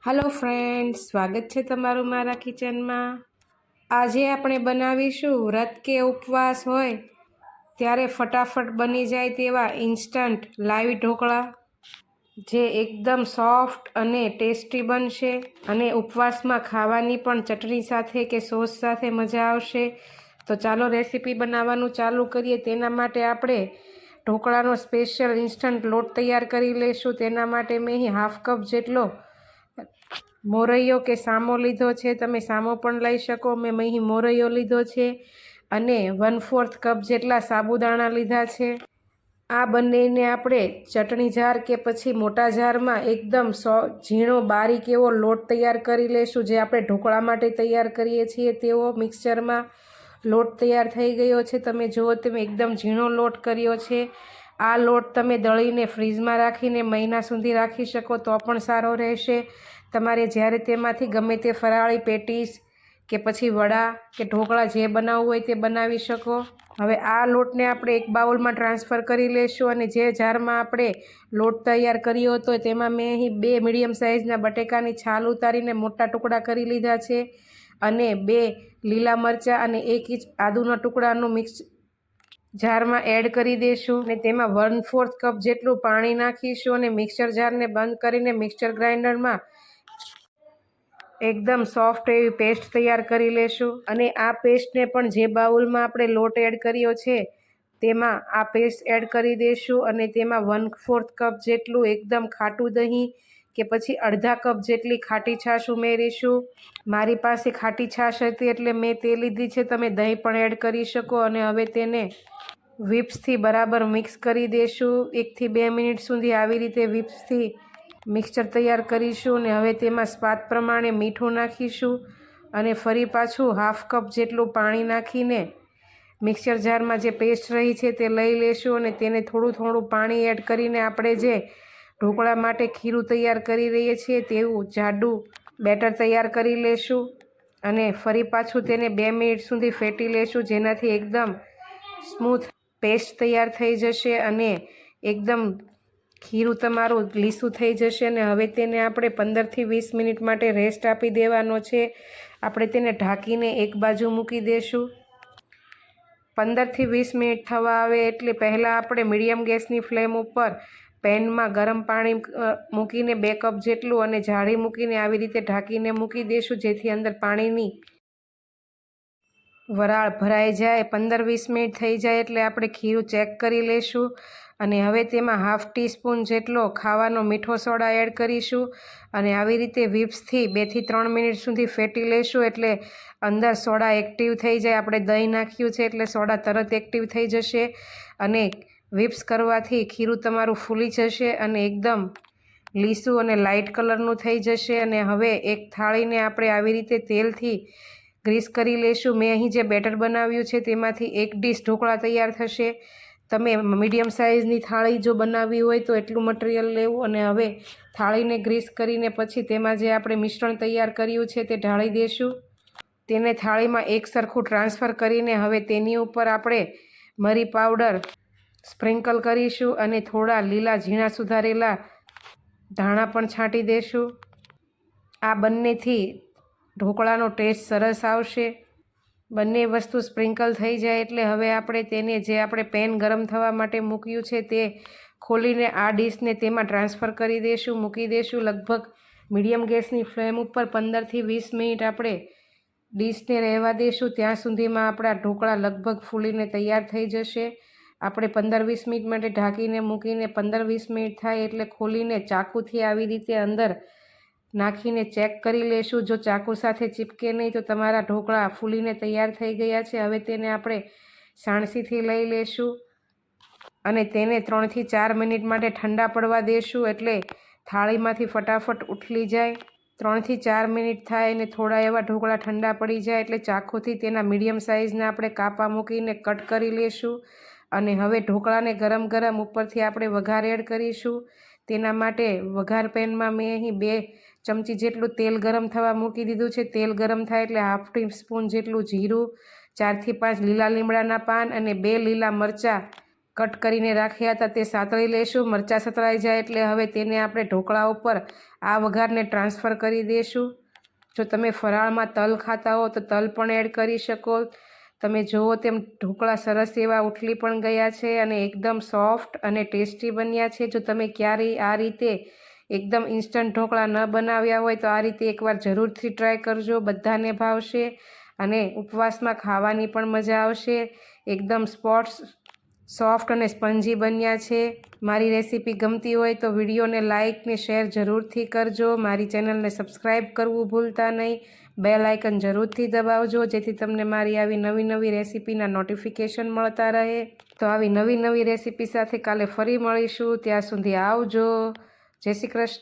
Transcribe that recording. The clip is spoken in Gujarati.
हेलो फ्रेंड्स, स्वागत है तमारू मारा किचन में। આજે આપણે બનાવીશું વ્રત કે ઉપવાસ હોય ત્યારે ફટાફટ બની જાય તેવા ઇન્સ્ટન્ટ લાઈવ ઢોકળા, જે એકદમ સોફ્ટ અને ટેસ્ટી બનશે અને ઉપવાસમાં ખાવાની પણ ચટણી સાથે કે સોસ સાથે મજા આવશે। તો ચાલો રેસીપી બનાવવાનું ચાલુ કરીએ। તેના માટે આપણે ઢોકળાનો સ્પેશિયલ ઇન્સ્ટન્ટ લોટ તૈયાર કરી લઈશું। તેના માટે મેં અહીં હાફ કપ જેટલો મોરૈયો કે સામો લીધો છે। તમે સામો પણ લઈ શકો। મેં અહીં મોરૈયો લીધો છે અને 1/4 કપ જેટલા સાબુદાણા લીધા છે। આ બંનેને આપણે ચટણી જાર કે પછી મોટા જારમાં એકદમ ઝીણો બારીક એવો લોટ તૈયાર કરી લઈશું। જે આપણે ઢોકળા માટે તૈયાર કરીએ છીએ તેવો મિક્સચરમાં લોટ તૈયાર થઈ ગયો છે। તમે જુઓ, તમે એકદમ ઝીણો લોટ કર્યો છે। આ લોટ તમે દળીને ફ્રીજમાં રાખીને મહિના સુધી રાખી શકો તો પણ સારો રહેશે। તમારે જ્યારે તેમાંથી ગમે તે ફરાળી પેટીસ કે પછી વડા કે ઢોકળા જે બનાવવું હોય તે બનાવી શકો। હવે આ લોટને આપણે એક બાઉલમાં ટ્રાન્સફર કરી લઈશું અને જે જારમાં આપણે લોટ તૈયાર કર્યો હતો તેમાં મેં અહીં 2 મીડિયમ સાઇઝના બટેકાની છાલ ઉતારીને મોટા ટુકડા કરી લીધા છે અને 2 લીલા મરચાં અને 1 ઇંચ આદુના ટુકડાનું મિક્સ જારમાં એડ કરી દઈશું અને તેમાં 1/4 કપ જેટલું પાણી નાખીશું અને મિક્સર જારને બંધ કરીને મિક્સર ગ્રાઇન્ડરમાં એકદમ સોફ્ટ એવી પેસ્ટ તૈયાર કરી લેશું। અને આ પેસ્ટને પણ જે બાઉલમાં આપણે લોટ એડ કર્યો છે તેમાં આ પેસ્ટ એડ કરી દઈશું અને તેમાં 1/4 કપ જેટલું એકદમ ખાટું દહીં કે પછી અડધા કપ જેટલી ખાટી છાશ ઉમેરીશું। મારી પાસે ખાટી છાશ હતી એટલે મેં તે લીધી છે। તમે દહીં પણ એડ કરી શકો અને હવે તેને વિપ્સથી બરાબર મિક્સ કરી દઈશું। 1 થી 2 મિનિટ સુધી આવી રીતે વિપ્સથી મિક્સચર તૈયાર કરીશું અને હવે તેમાં સ્વાદ પ્રમાણે મીઠું નાખીશું અને ફરી પાછું હાફ કપ જેટલું પાણી નાખીને મિક્સર જારમાં જે પેસ્ટ રહી છે તે લઈ લેશું અને તેને થોડું થોડું પાણી એડ કરીને આપણે જે ઢોકળા માટે ખીરું તૈયાર કરી રહીએ છીએ તેવું જાડું બેટર તૈયાર કરી લેશું અને ફરી પાછું તેને 2 મિનિટ સુધી ફેટી લેશું, જેનાથી એકદમ સ્મૂથ પેસ્ટ તૈયાર થઈ જશે અને એકદમ ખીરું તમારું લીસું થઈ જશે। અને હવે તેને આપણે 15 થી 20 મિનિટ માટે રેસ્ટ આપી દેવાનો છે। આપણે તેને ઢાંકીને એક બાજુ મૂકી દઈશું। 15 થી 20 મિનિટ થવા આવે એટલે પહેલાં આપણે મીડિયમ ગેસની ફ્લેમ ઉપર પેનમાં ગરમ પાણી મૂકીને 2 કપ જેટલું અને જાળી મૂકીને આવી રીતે ઢાંકીને મૂકી દઈશું, જેથી અંદર પાણીની વરાળ ભરાઈ જાય। 15-20 મિનિટ થઈ જાય એટલે આપણે ખીરું ચેક કરી લઈશું અને હવે તેમાં હાફ ટીસ્પૂન જેટલો ખાવાનો મીઠો સોડા એડ કરીશું અને આવી રીતે વિપ્સથી 2 થી 3 મિનિટ સુધી ફેટી લઈશું એટલે અંદર સોડા એક્ટિવ થઈ જાય। આપણે દહીં નાખ્યું છે એટલે સોડા તરત એક્ટિવ થઈ જશે અને વિપ્સ કરવાથી ખીરું તમારું ફૂલી જશે અને એકદમ લીસું અને લાઇટ કલરનું થઈ જશે। અને હવે એક થાળીને આપણે આવી રીતે તેલથી ગ્રીસ કરી લઈશું। મેં અહીં જે બેટર બનાવ્યું છે તેમાંથી 1 ડીશ ઢોકળા તૈયાર થશે। તમે મીડિયમ સાઇઝની થાળી જો બનાવવી હોય તો એટલું મટીરિયલ લેવું અને હવે થાળીને ગ્રીસ કરીને પછી તેમાં જે આપણે મિશ્રણ તૈયાર કર્યું છે તે ઢાળી દઈશું। તેને થાળીમાં એક સરખું ટ્રાન્સફર કરીને હવે તેની ઉપર આપણે મરી પાવડર સ્પ્રિંકલ કરીશું અને થોડા લીલા ઝીણા સુધારેલા ધાણા પણ છાંટી દઈશું। આ બંનેથી ઢોકળાનો ટેસ્ટ સરસ આવશે। બંને વસ્તુ સ્પ્રિંકલ થઈ જાય એટલે હવે આપણે તેને જે આપણે પેન ગરમ થવા માટે મૂક્યું છે તે ખોલીને આ ડીશને તેમાં ટ્રાન્સફર કરી દઈશું, મૂકી દઈશું। લગભગ મીડિયમ ગેસની ફ્લેમ ઉપર 15 થી 20 મિનિટ આપણે ડીશને રહેવા દઈશું। ત્યાં સુધીમાં આપણા ઢોકળા લગભગ ફૂલીને તૈયાર થઈ જશે। આપણે 15-20 મિનિટ માટે ઢાંકીને મૂકીને 15-20 મિનિટ થાય એટલે ખોલીને ચાકુથી આવી રીતે અંદર નાખીને ચેક કરી લેશું। જો ચાકુ સાથે ચીપકે નહીં તો તમારા ઢોકળા ફૂલીને તૈયાર થઈ ગયા છે। હવે તેને આપણે સાણસીથી લઈ લેશું અને તેને 3 થી 4 મિનિટ માટે ઠંડા પડવા દેશું એટલે થાળીમાંથી ફટાફટ ઉથલી જાય। 3 થી 4 મિનિટ થાય અને થોડા એવા ઢોકળા ઠંડા પડી જાય એટલે ચાકુથી તેના મીડિયમ સાઇઝના આપણે કાપા મૂકીને કટ કરી લેશું અને હવે ઢોકળાને ગરમ ગરમ ઉપરથી આપણે વઘાર એડ કરીશું। તેના માટે વઘાર પેનમાં મેં અહીં 2 ચમચી જેટલું તેલ ગરમ થવા મૂકી દીધું છે। તેલ ગરમ થાય એટલે હાફ ટીસ્પૂન જેટલું જીરું, 4 થી 5 લીલા લીમડાના પાન અને 2 લીલા મરચાં કટ કરીને રાખ્યા હતા તે સાતળી લેશું। મરચાં સતળાઈ જાય એટલે હવે તેને આપણે ઢોકળા ઉપર આ વઘારને ટ્રાન્સફર કરી દઈશું। જો તમે ફરાળમાં તલ ખાતા હો તો તલ પણ એડ કરી શકો। તમે જુઓ તેમ ઢોકળા સરસ એવા ઉથલી પણ ગયા છે અને એકદમ સોફ્ટ અને ટેસ્ટી બન્યા છે। જો તમે ક્યારેય આ રીતે એકદમ ઇન્સ્ટન્ટ ઢોકળા ન બનાવ્યા હોય તો આ રીતે એકવાર જરૂરથી ટ્રાય કરજો, બધાને ભાવશે અને ઉપવાસમાં ખાવાની પણ મજા આવશે। એકદમ સોફ્ટ અને સ્પંજી બન્યા છે। મારી રેસીપી ગમતી હોય તો વિડીયોને લાઇક ને શેર જરૂરથી કરજો। મારી ચેનલને સબસ્ક્રાઈબ કરવું ભૂલતા નહીં। બેલ આઇકન જરૂરથી દબાવજો જેથી તમને મારી આવી નવી રેસીપીના નોટિફિકેશન મળતા રહે। તો આવી નવી રેસીપી સાથે કાલે ફરી મળીશું। ત્યાં સુધી આવજો। જય શ્રી કૃષ્ણ।